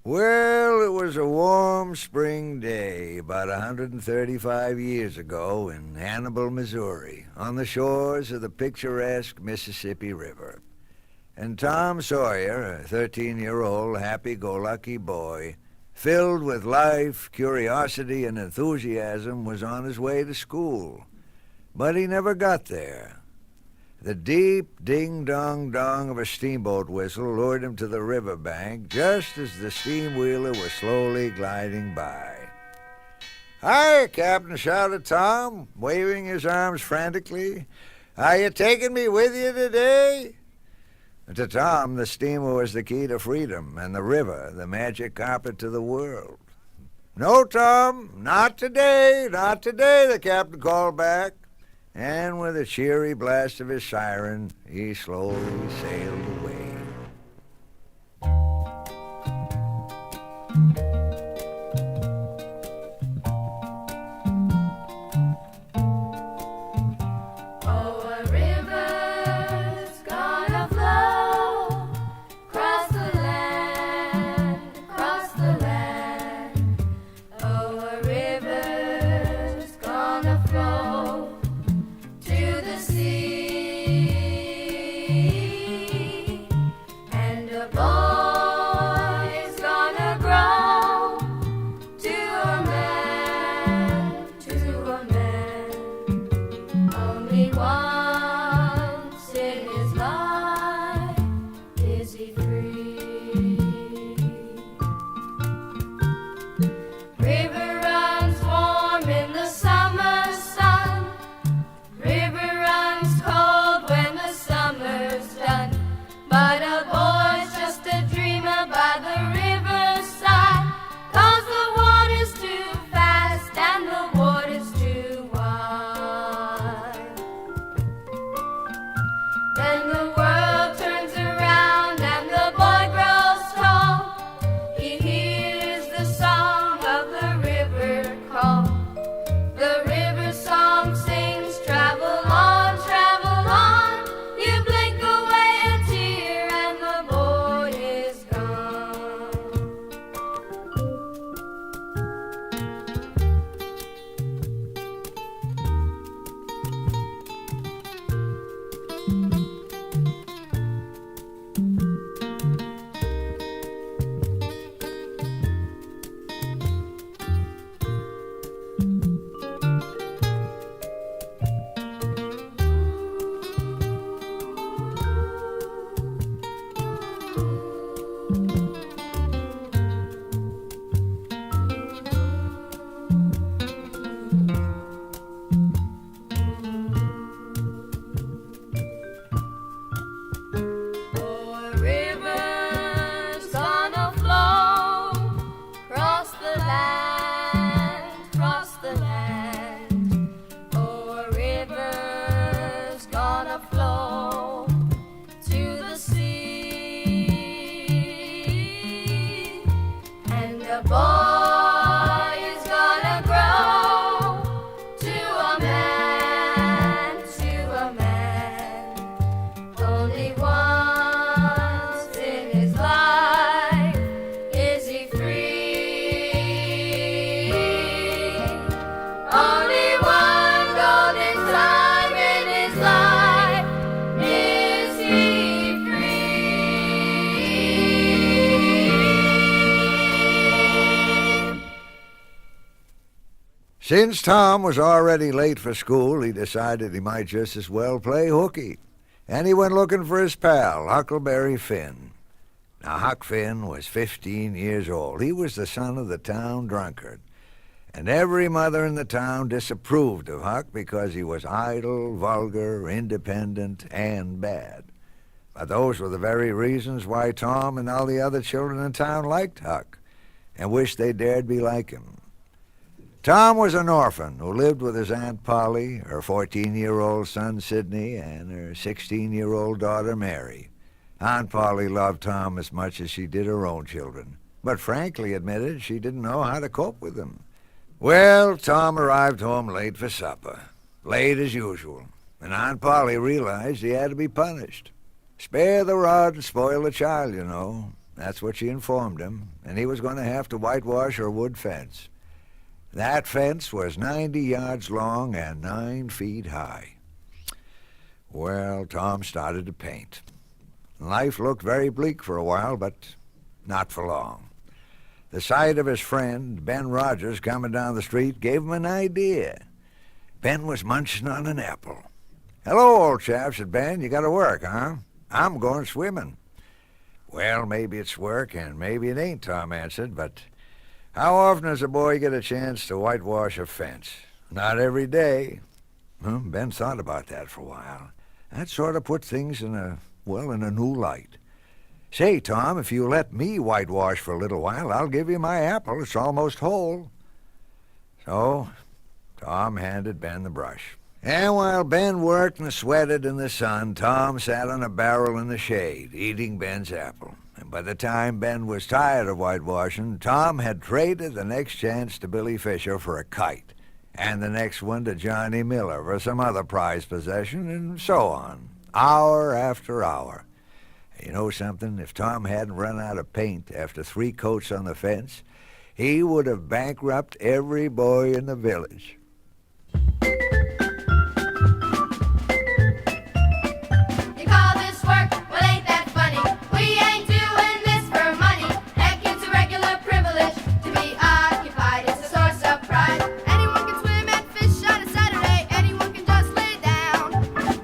Well, it was a warm spring day about 135 years ago in Hannibal, Missouri, on the shores of the picturesque Mississippi River. And Tom Sawyer, a 13-year-old happy-go-lucky boy, filled with life, curiosity, and enthusiasm, was on his way to school. But he never got there. The deep ding-dong-dong of a steamboat whistle lured him to the riverbank just as the steam wheeler was slowly gliding by. "Hi, Captain," shouted Tom, waving his arms frantically. "Are you taking me with you today?" To Tom, the steamer was the key to freedom, and the river the magic carpet to the world. "No, Tom, not today, not today," the captain called back. And with a cheery blast of his siren, he slowly sailed away. Oh, a river's gonna flow across the land, across the land. Oh, a river's gonna flow to the sea, and a boy's gonna grow to a man, to a man. Only once in his life is he free. River runs warm in the summer sun. River runs cold when the summer's done. But a boy's just a dreamer by the riverside, 'cause the water's too fast and the water's too wide. Then the world turns around and the boy grows tall. He hears the song of the river call. The river song sings, travel on, travel on. You blink away a tear and the boy is gone. Oh, a river's gonna flow across the land, across the land. Oh, a river's gonna flow to the sea, and a boy is gonna grow to a man, to a man. Only once in his life is he free. Only one golden time in his life is he free. Since Tom was already late for school, he decided he might just as well play hooky. And he went looking for his pal, Huckleberry Finn. Now, Huck Finn was 15 years old. He was the son of the town drunkard. And every mother in the town disapproved of Huck because he was idle, vulgar, independent, and bad. But those were the very reasons why Tom and all the other children in town liked Huck and wished they dared be like him. Tom was an orphan who lived with his Aunt Polly, her 14-year-old son Sidney, and her 16-year-old daughter Mary. Aunt Polly loved Tom as much as she did her own children, but frankly admitted she didn't know how to cope with them. Well, Tom arrived home late for supper, late as usual, and Aunt Polly realized he had to be punished. Spare the rod and spoil the child, you know. That's what she informed him, and he was going to have to whitewash her wood fence. That fence was 90 yards long and 9 feet high. Well, Tom started to paint. Life looked very bleak for a while, but not for long. The sight of his friend, Ben Rogers, coming down the street gave him an idea. Ben was munching on an apple. "Hello, old chap," said Ben. "You got to work, huh?" "I'm going swimming." "Well, maybe it's work, and maybe it ain't," Tom answered, "but how often does a boy get a chance to whitewash a fence? Not every day." Ben thought about that for a while. That sort of put things in a new light. "Say, Tom, if you let me whitewash for a little while, I'll give you my apple. It's almost whole." So Tom handed Ben the brush. And while Ben worked and sweated in the sun, Tom sat on a barrel in the shade, eating Ben's apple. And by the time Ben was tired of whitewashing, Tom had traded the next chance to Billy Fisher for a kite, and the next one to Johnny Miller for some other prized possession, and so on, hour after hour. You know something? If Tom hadn't run out of paint after 3 coats on the fence, he would have bankrupted every boy in the village. You call this work? Well, ain't that funny? We ain't doing this for money. Heck, it's a regular privilege to be occupied. It's a source of pride. Anyone can swim and fish on a Saturday. Anyone can just lay down.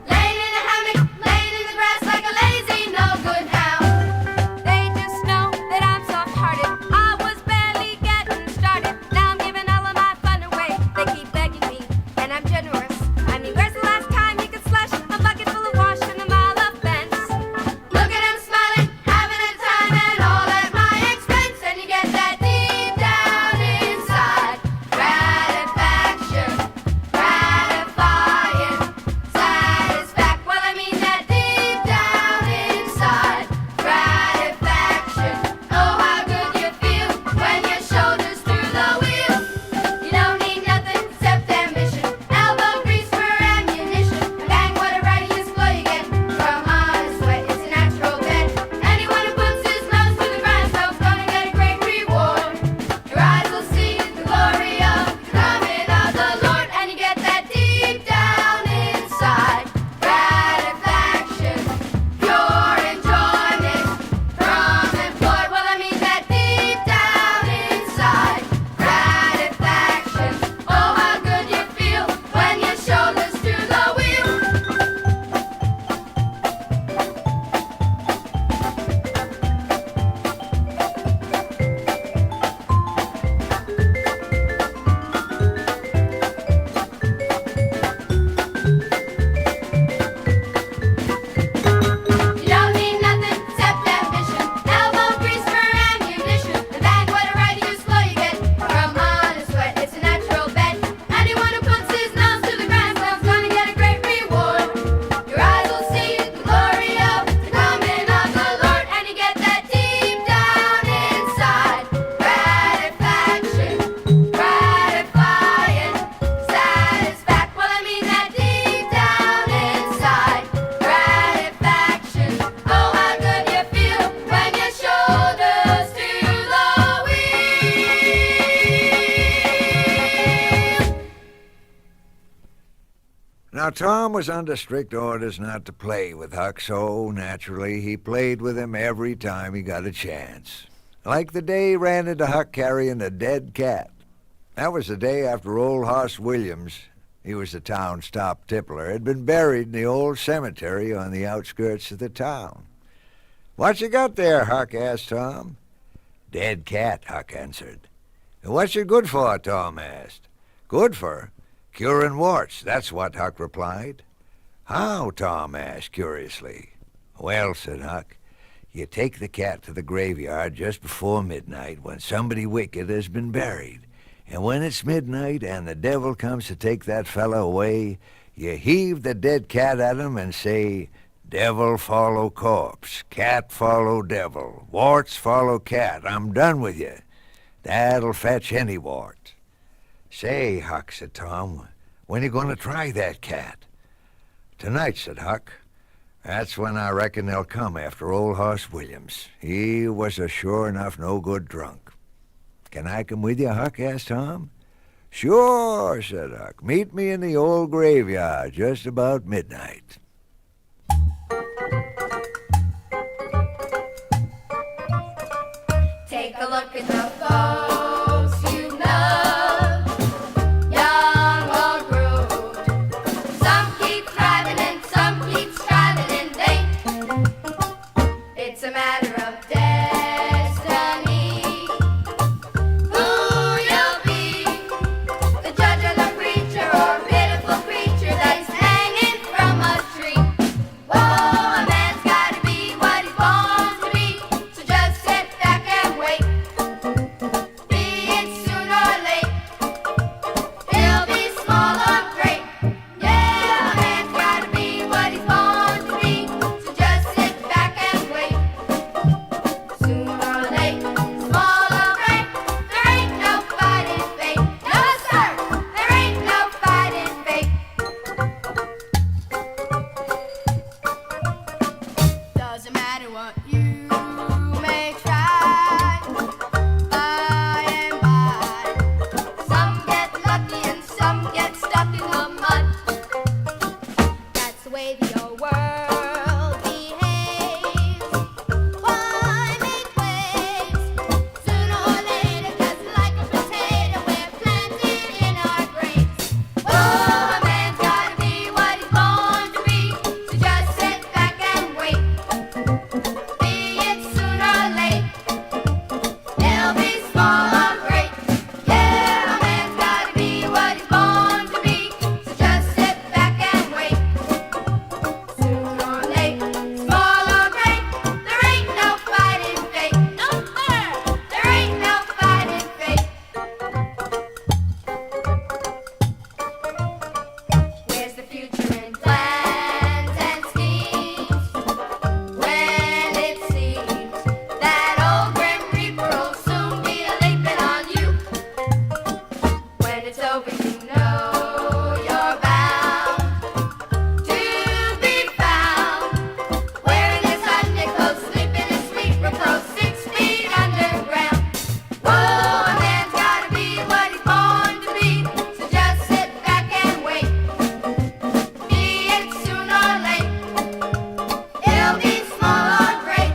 Laying in a hammock, laying in the grass like a lazy, no good hound. They just know that I'm soft-hearted. I was barely getting started. Now I'm giving all of my fun away. They keep begging me, and I'm generous. I mean, where's the last time you could slush a bucket full of wash in a mile of fence? Look at him smiling, having a time, and all at my expense. And you get that deep down inside gratification, gratifying, satisfaction. Well, I mean that deep down inside gratification. Oh, how good you feel when your shoulders through the wheel. You don't need nothing except ambition, elbow grease for ammunition, and bang, what a right use blow you get from honest sweat. It's a natural bet. Anyone who puts his nose to the grindstone's gonna get a great reward. Your eyes will see the glory of the coming of the Lord, and you get that deep down inside gratification, pure enjoyment from employed. Well, I mean that deep down inside gratification. Oh, how good you feel when your shoulders to the wheel. You don't need nothing except ambition, elbow grease for ammunition, and bang, what a right use blow you get from honest sweat. It's a natural bet. Anyone who puts his nose to the grindstone's gonna get a great reward. Your eyes will see the glory of the coming of the Lord, and you get that deep down inside gratification, gratifying, satisfaction. Well, I mean that deep down inside gratification. Oh, how good you feel when your shoulders to the wheel. Now, Tom was under strict orders not to play with Huck, so naturally he played with him every time he got a chance. Like the day he ran into Huck carrying a dead cat. That was the day after old Hoss Williams, he was the town's top tippler, had been buried in the old cemetery on the outskirts of the town. "What you got there?" Huck asked Tom. "Dead cat," Huck answered. "What's it good for?" Tom asked. "Good for? Curing warts, that's what," Huck replied. "How?" Tom asked curiously. "Well," said Huck, "you take the cat to the graveyard just before midnight when somebody wicked has been buried. And when it's midnight and the devil comes to take that fellow away, you heave the dead cat at him and say, 'Devil follow corpse, cat follow devil, warts follow cat, I'm done with you.' That'll fetch any wart." "Say, Huck," said Tom, "when you going to try that cat?" "Tonight," said Huck. That's when I reckon they'll come after old Hoss Williams. He was a sure enough no-good drunk. Can I come with you, Huck? Asked Tom. Sure, said Huck. Meet me in the old graveyard just about midnight. Take a look at the folks you know, young or rude. Some keep thriving and some keep striving in vain. It's a matter of destiny. Who you'll be, the judge or the preacher or pitiful creature that's hanging from a tree. Whoa, a man's gotta be what he's born to be, so just sit back and wait. Be it soon or late, he'll be small or great. Yeah, a man's gotta be what he's born to be, so just sit back and wait. Soon or late, small or great, there ain't no fighting fate. No, sir, there ain't no fighting fate. Doesn't matter what you may try, by and by, some get lucky and some get stuck in the mud. That's the way the old world behaves. Why make waves? Sooner or later, 'cause like a potato, we're planted in our graves. Oh, a man's gotta be what he's born to be, so just sit back and wait. Be it soon or late, he'll be small or great. Yeah, a man's gotta be what he's born to be, so just sit back and wait. Soon or late, small or great, there ain't no fighting fate. No, sir, there ain't no fighting fate. Where's the future in plans and schemes, when it seems that old Grim Reaper will soon be leaping on you? When it's over, you know you're bound to be found wearing his undercoat, sleeping in sweet repose 6 feet underground. Whoa, a man's gotta be what he's born to be, so just sit back and wait. Be it soon or late, he'll be small or great.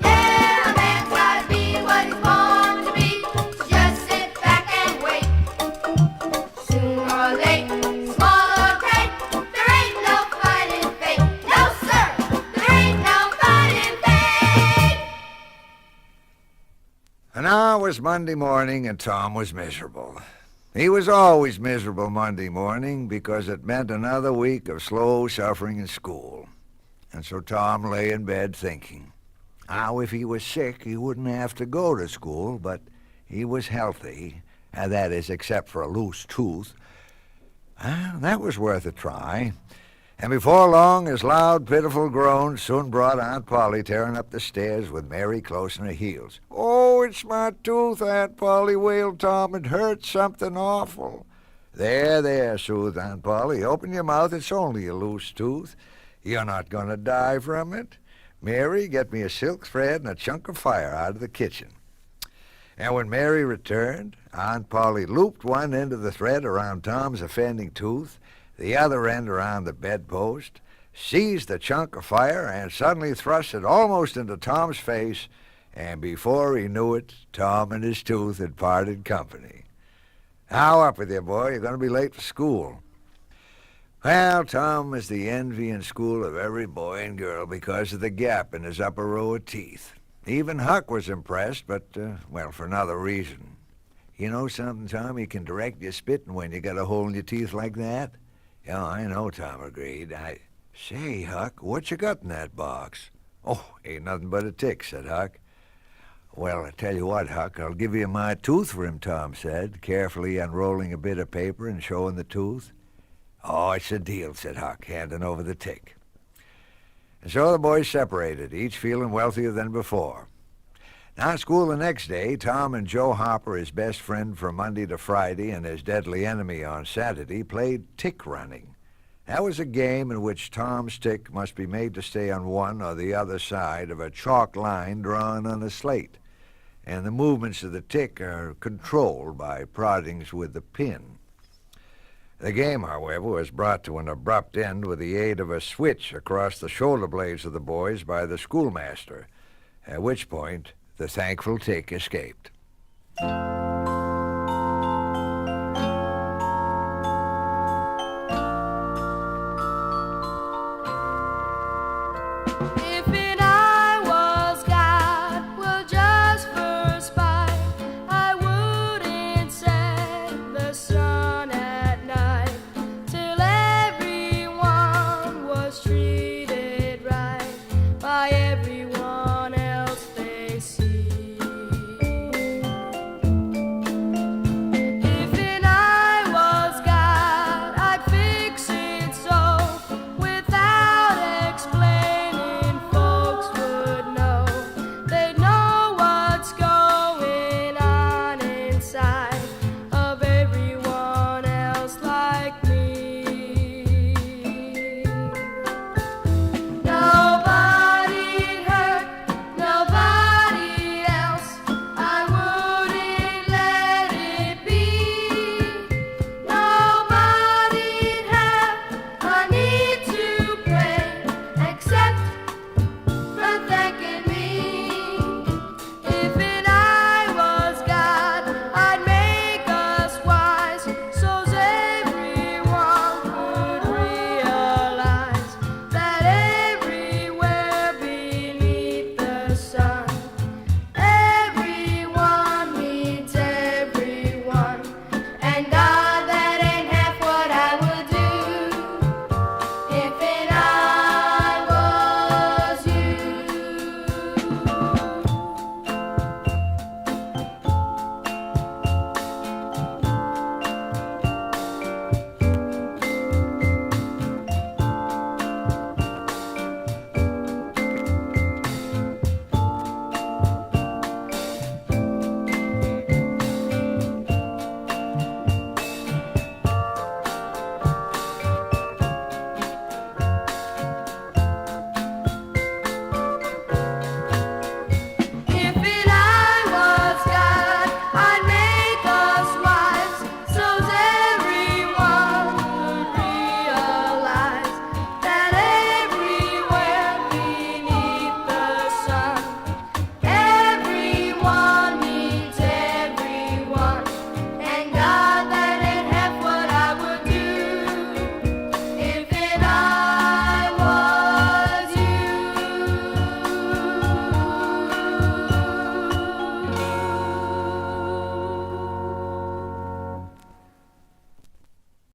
Yeah, a man's gotta be what he's born to be, so just sit back and wait. Soon or late, small or great, there ain't no fighting fate. No, sir, there ain't no fighting fate. And now it was Monday morning, and Tom was miserable. He was always miserable Monday morning because it meant another week of slow suffering in school. And so Tom lay in bed thinking how if he was sick he wouldn't have to go to school, but he was healthy, and that is, except for a loose tooth. That was worth a try. And before long, his loud, pitiful groans soon brought Aunt Polly tearing up the stairs with Mary close in her heels. "Oh, it's my tooth, Aunt Polly," wailed Tom. "It hurts something awful." "There, there," soothed Aunt Polly. "Open your mouth. It's only a loose tooth. You're not going to die from it. Mary, get me a silk thread and a chunk of fire out of the kitchen." And when Mary returned, Aunt Polly looped one end of the thread around Tom's offending tooth, the other end around the bedpost, seized the chunk of fire, and suddenly thrust it almost into Tom's face, and before he knew it, Tom and his tooth had parted company. "How up with you, boy? You're going to be late for school." Well, Tom was the envy in school of every boy and girl because of the gap in his upper row of teeth. Even Huck was impressed, but, for another reason. "You know something, Tom? You can direct your spitting when you got a hole in your teeth like that." "Yeah, I know," Tom agreed. Say, Huck, what you got in that box?" "Oh, ain't nothing but a tick," said Huck. "Well, I tell you what, Huck, I'll give you my tooth for him," Tom said, carefully unrolling a bit of paper and showing the tooth. "Oh, it's a deal," said Huck, handing over the tick. And so the boys separated, each feeling wealthier than before. Now at school the next day, Tom and Joe Hopper, his best friend from Monday to Friday and his deadly enemy on Saturday, played tick running. That was a game in which Tom's tick must be made to stay on one or the other side of a chalk line drawn on a slate, and the movements of the tick are controlled by proddings with the pin. The game, however, was brought to an abrupt end with the aid of a switch across the shoulder blades of the boys by the schoolmaster, at which point the thankful tick escaped.